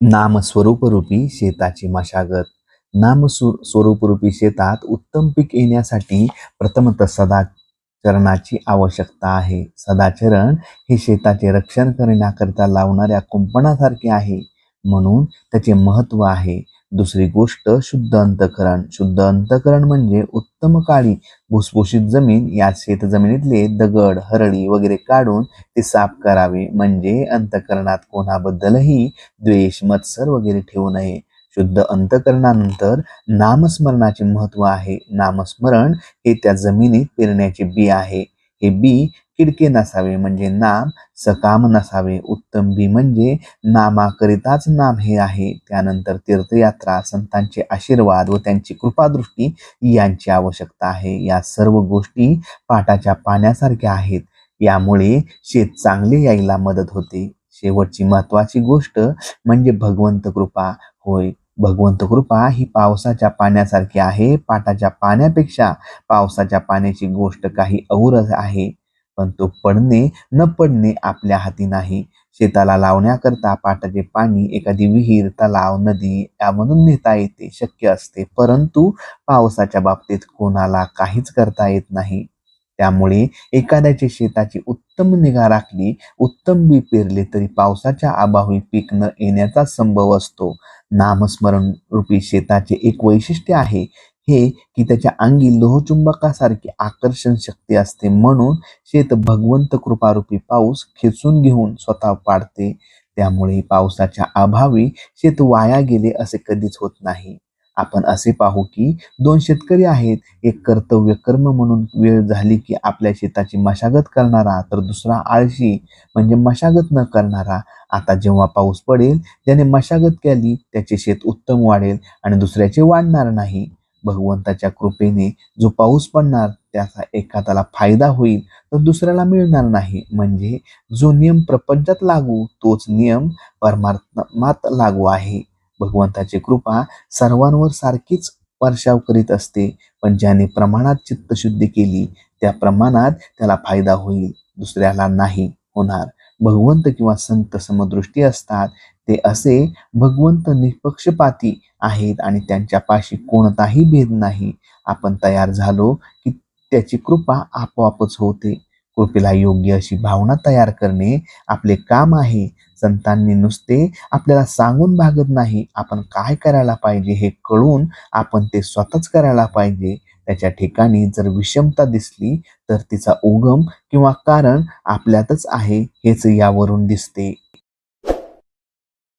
नामस्वरूपरूपी शेताची मशागत. स्वरूपरूपी शेतात उत्तम पीक येण्यासाठी प्रथमतः सदाचरणाची आवश्यकता आहे. सदाचरण हे शेताचे रक्षण करण्याकरिता लावणाऱ्या कुंपणासारखे आहे, म्हणून त्याचे महत्त्व आहे. दुसरी गोष्ट शुद्ध अंतःकरण. शुद्ध अंतःकरण म्हणजे उत्तम काळी भुसभुशीत जमीन. या शेतजमिनीतले दगड, हरळी वगैरे काढून ते साफ करावे, म्हणजे अंतःकरणात कोणाबद्दलही द्वेष, मत्सर वगैरे ठेवू नये. शुद्ध अंतःकरणानंतर नामस्मरणाचे महत्व आहे. नामस्मरण हे त्या जमिनीत पेरण्याचे बी आहे. हे बी किडके नसावे, म्हणजे नाम सकाम नसावे. उत्तम बी म्हणजे नामाकरिताच नाम हे आहे. त्यानंतर तीर्थयात्रा, संतांचे आशीर्वाद व त्यांची कृपादृष्टी यांची आवश्यकता आहे. या सर्व गोष्टी पाटाच्या पाण्यासारख्या आहेत. यामुळे शेत चांगले यायला मदत होते. शेवटची महत्वाची गोष्ट म्हणजे भगवंत कृपा होय. भगवंत कृपा ही पावसाच्या पाण्यासारखी आहे. पाटाच्या पाण्यापेक्षा पावसाच्या पाण्याची गोष्ट काही औरच आहे. पण तो पडणे न पडणे आपल्या हाती नाही. शेताला लावण्याकरता पाटाचे पाणी एखादी विहीर, तलाव, नदी यामधून नेता येते, शक्य असते. परंतु पावसाच्या बाबतीत कोणाला काहीच करता येत नाही. त्यामुळे एखाद्याची शेताची उत्तम निगा राखली, उत्तम बी पेरले तरी पावसाच्या अभावी पीक न येण्याचा संभव असतो. नामस्मरण रूपी शेताचे एक वैशिष्ट्य आहे हे की त्याच्या अंगी लोहचुंबकासारखी आकर्षण शक्ती असते. म्हणून शेत भगवंत कृपारूपी पाऊस खेचून घेऊन स्वतः पाडते. त्यामुळे पावसाच्या अभावी शेत वाया गेले असे कधीच होत नाही. आपण असे पाहू की दोन शेतकरी आहेत. एक कर्तव्य कर्म म्हणून वेळ झाली की आपल्या शेताची मशागत करणारा, तर दुसरा आळशी म्हणजे मशागत न करणारा. आता जेव्हा पाऊस पडेल ज्याने मशागत केली त्याचे शेत उत्तम वाढेल आणि दुसऱ्याचे वाढणार नाही. भगवंताच्या कृपेने जो पाऊस पडणार त्याचा एखाद्याला फायदा होईल तर दुसऱ्याला मिळणार नाही. म्हणजे जो नियम प्रपंचात लागू तोच नियम परमात्मात लागू आहे. भगवंताची कृपा सर्वांवर सारखीच वर्षाव करीत असते, पण ज्याने प्रमाणात चित्तशुद्धी केली त्या प्रमाणात त्याला फायदा होईल, दुसऱ्याला नाही होणार. भगवंत किंवा संत समदृष्टी असतात ते असे भगवंत निपक्षपाती आहेत आणि त्यांच्या पाशी कोणताही भेद नाही. आपण तयार झालो की त्याची कृपा आपोआपच होते. कृपेला योग्य अशी भावना तयार करणे आपले काम आहे. संतांनी नुसते आपल्याला सांगून भागत नाही, आपण काय करायला पाहिजे हे कळून आपण ते स्वतःच करायला पाहिजे. त्याच्या ठिकाणी जर विषमता दिसली तर तिचा उगम किंवा कारण आपल्यातच आहे हेच यावरून दिसते.